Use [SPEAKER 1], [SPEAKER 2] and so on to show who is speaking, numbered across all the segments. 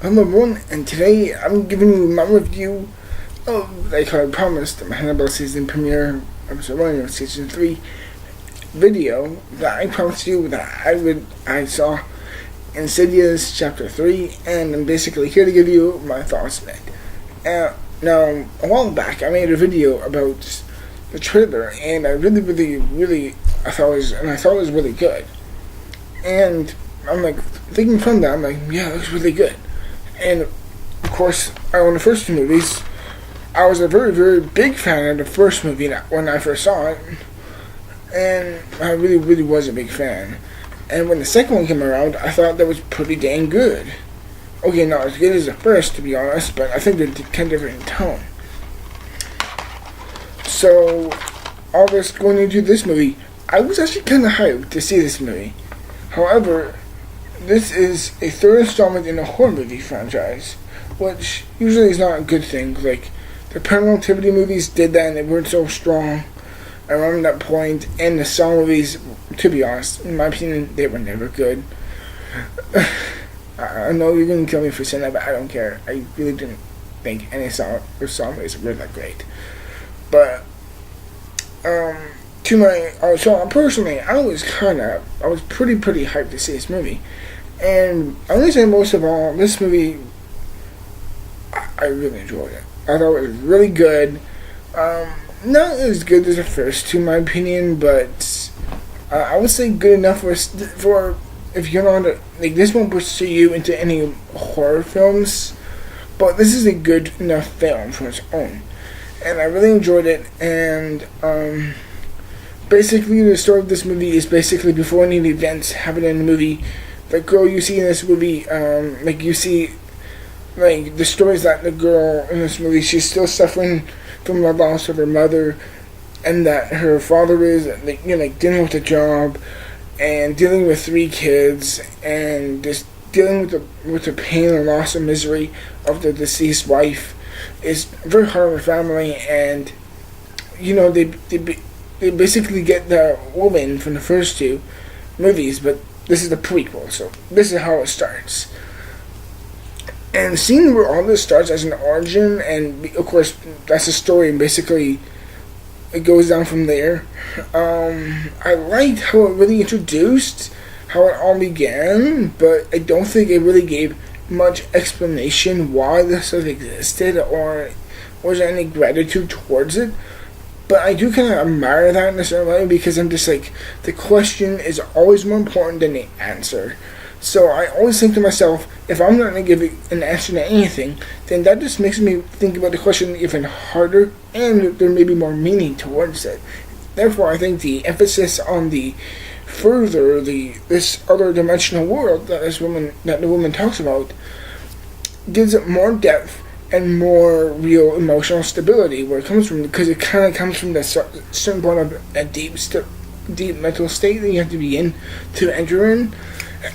[SPEAKER 1] Hello everyone, and today I'm giving you my review of, like I promised, the Hannibal season premiere, episode 1 of season 3 video that I promised you that I saw Insidious chapter 3, and I'm basically here to give you my thoughts on it. Now, a while back I made a video about the trailer, and I really I thought it was really good. And I'm like, thinking from that, I'm like, yeah, it looks really good. And of course, on the first two movies, I was a very big fan of the first movie when I first saw it, and I really was a big fan. And when the second one came around, I thought that was pretty dang good. Okay, not as good as the first, to be honest, but I think they're kind of different in tone. So, all this going into this movie, I was actually kind of hyped to see this movie. However, this is a third installment in a horror movie franchise, which usually is not a good thing. Like, the Paranormal Activity movies did that and they weren't so strong around that point, and the Saw movies, to be honest, in my opinion, they were never good. I know you're going to kill me for saying that, but I don't care. I really didn't think any Saw movies were that great. But, so personally, I was pretty hyped to see this movie. And I'm going to say most of all, this movie, I really enjoyed it. I thought it was really good. Not as good as the first two, in my opinion, but I would say good enough for if you're not, like, this won't pursue you into any horror films, but this is a good enough film for its own. And I really enjoyed it, and basically the story of this movie is basically before any of the events happen in the movie, the girl you see in this movie, the stories that the girl in this movie, she's still suffering from the loss of her mother, and that her father is, dealing with a job, and dealing with 3 kids, and just dealing with the pain and loss and misery of the deceased wife is very hard on the family. And they basically get the woman from the first 2 movies, but this is the prequel, so this is how it starts. And seeing where all this starts as an origin, and of course that's the story, and basically it goes down from there. I liked how it really introduced how it all began, but I don't think it really gave much explanation why this stuff existed, or was there any gratitude towards it. But I do kind of admire that in a certain way, because I'm just like, the question is always more important than the answer. So I always think to myself, if I'm not going to give an answer to anything, then that just makes me think about the question even harder, and there may be more meaning towards it. Therefore, I think the emphasis on this other dimensional world that the woman talks about gives it more depth and more real emotional stability where it comes from, because it kind of comes from the certain point of a deep mental state that you have to be in to enter in.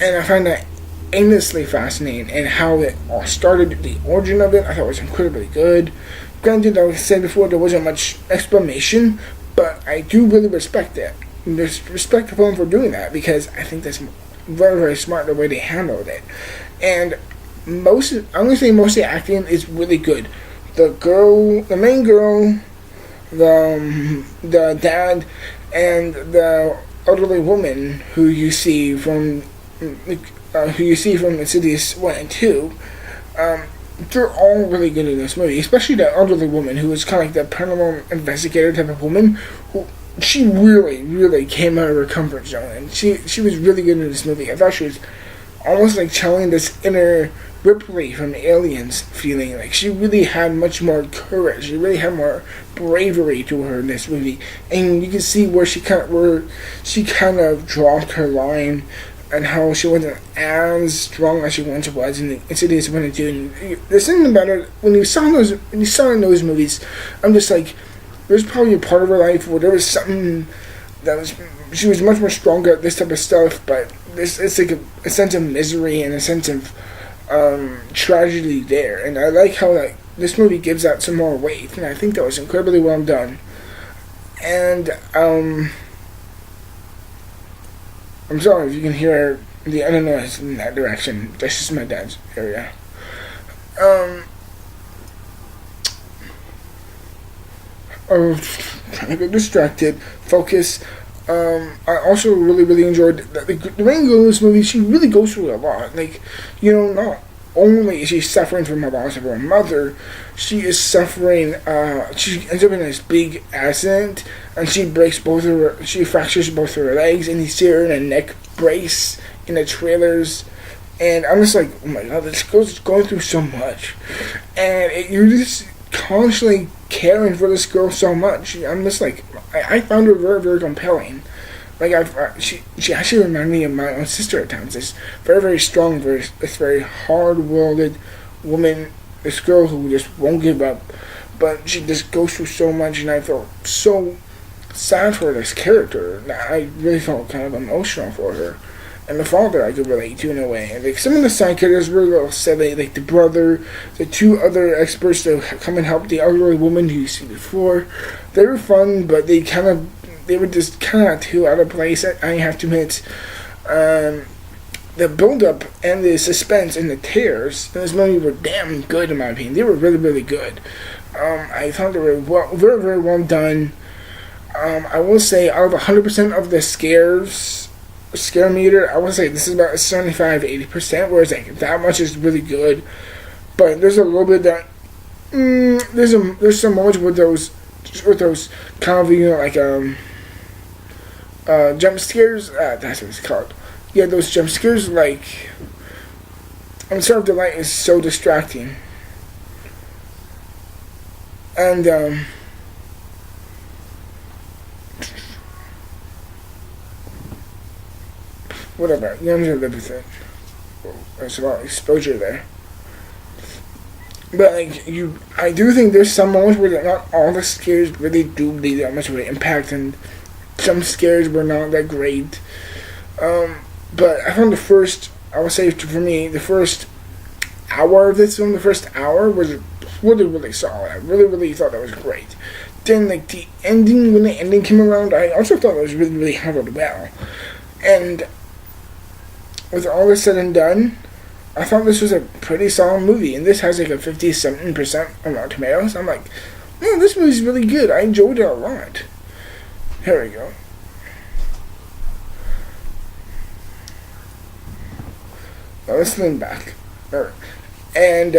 [SPEAKER 1] And I find that endlessly fascinating, and how it all started, the origin of it, I thought was incredibly good. Granted, like I said before, there wasn't much explanation, but I do really respect it. Respect the film for doing that, because I think that's very smart the way they handled it. And I'm going to say most of the acting is really good. The main girl, the dad, and the elderly woman who you see from Insidious 1 and 2, they're all really good in this movie, especially the elderly woman, who was kind of like the paranormal investigator type of woman, who she really came out of her comfort zone, and she was really good in this movie. I thought she was almost like channeling this inner Ripley from Aliens feeling. Like, she really had much more courage, she really had more bravery to her in this movie, and you can see where she kind of dropped her line, and how she wasn't as strong as she once was in the Insidious 1 and 2. And there's something about her, when you saw in those movies, I'm just like, there's probably a part of her life where there was something she was much more stronger at this type of stuff, but it's like a sense of misery and a sense of tragedy there. And I like how this movie gives that some more weight, and I think that was incredibly well done. And I'm sorry if you can hear the other noise in that direction. That's just my dad's area. Um, trying to get distracted, focus. I also really enjoyed the main girl in this movie. She really goes through a lot. Like, not only is she suffering from the loss of her mother, she is suffering. She ends up in this big accident, and she fractures both her legs, and you see her in a neck brace in the trailers. And I'm just like, oh my god, this girl's going through so much, and you're just constantly caring for this girl so much. I'm just like, I found her very compelling. Like she actually reminded me of my own sister at times. This very strong, this very hard-willed woman. This girl who just won't give up, but she just goes through so much, and I felt so sad for this character. I really felt kind of emotional for her. And the father I could relate to in a way. Like, some of the side characters were a little silly, like the brother, the two other experts that come and help the elderly woman who you see before. They were fun, but they were just kind of too out of place, I have to admit. The build-up and the suspense and the tears in this movie were damn good, in my opinion. They were really good. I thought they were very well done. I will say, out of 100% of the scare meter, I would say this is about 75-80%, whereas like that much is really good. But there's a little bit that there's some moments with those kind of jump scares. That's what it's called. Yeah, those jump scares, like, I'm sorry if the light is so distracting. And whatever, you understand everything. There's a lot of exposure there. But I do think there's some moments where not all the scares really do leave that much of an impact, and some scares were not that great. But I found I would say for me, the first hour of this film, the first hour was really solid. I really thought that was great. Then the ending, when the ending came around, I also thought it was really handled well. And with all this said and done, I thought this was a pretty solid movie, and this has like a 50-something% on Rotten Tomatoes. I'm like, man, this movie's really good. I enjoyed it a lot. Here we go. Now let's lean back. And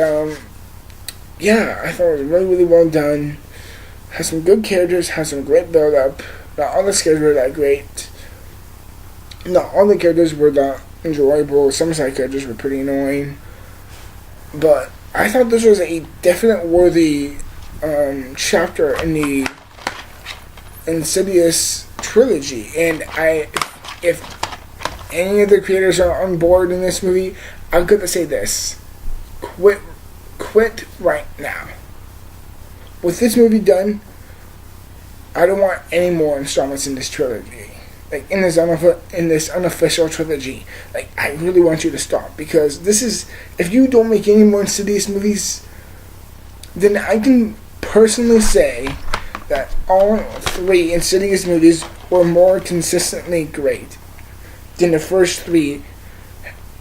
[SPEAKER 1] yeah, I thought it was really well done. Has some good characters, has some great build-up. Not all the scares were that great. Not all the characters were that enjoyable. Some side characters were pretty annoying. But I thought this was a definite worthy chapter in the Insidious trilogy. And if any of the creators are on board in this movie, I'm going to say this. Quit right now. With this movie done, I don't want any more installments in this trilogy. Like, in this unofficial trilogy. Like, I really want you to stop. Because this is... If you don't make any more Insidious movies, then I can personally say that all 3 Insidious movies were more consistently great than the first 3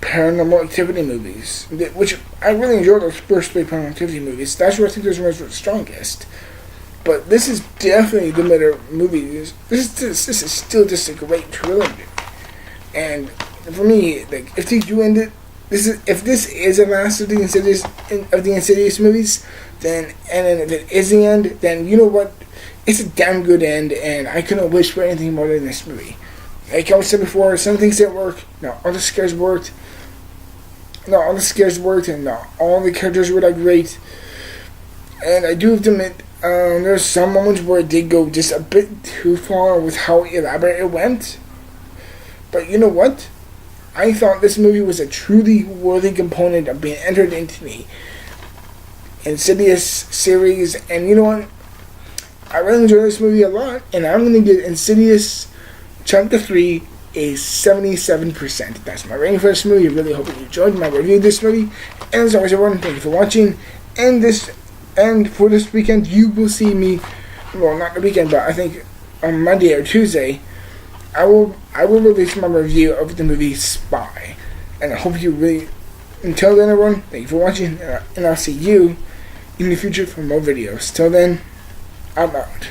[SPEAKER 1] Paranormal Activity movies. Which, I really enjoyed those first 3 Paranormal Activity movies. That's where I think those ones were the strongest. But this is definitely the better movie. This is still just a great trilogy. And for me, like, if they do end it, if this is the last of the Insidious movies, then if it is the end, then you know what? It's a damn good end, and I couldn't wish for anything more than this movie. Like I said before, some things didn't work. Not all the scares worked. Not all the scares worked, and not all the characters were that great. And I do have to admit, there's some moments where it did go just a bit too far with how elaborate it went. But you know what? I thought this movie was a truly worthy component of being entered into the Insidious series. And you know what? I really enjoyed this movie a lot. And I'm going to give Insidious Chapter 3 a 77%. That's my rating for this movie. I really hope you enjoyed my review of this movie. And as always, everyone, thank you for watching. And for this weekend, you will see me, well, not the weekend, but I think on Monday or Tuesday, I will release my review of the movie Spy. And I hope you really Until then, everyone, thank you for watching, and I'll see you in the future for more videos. Till then, I'm out.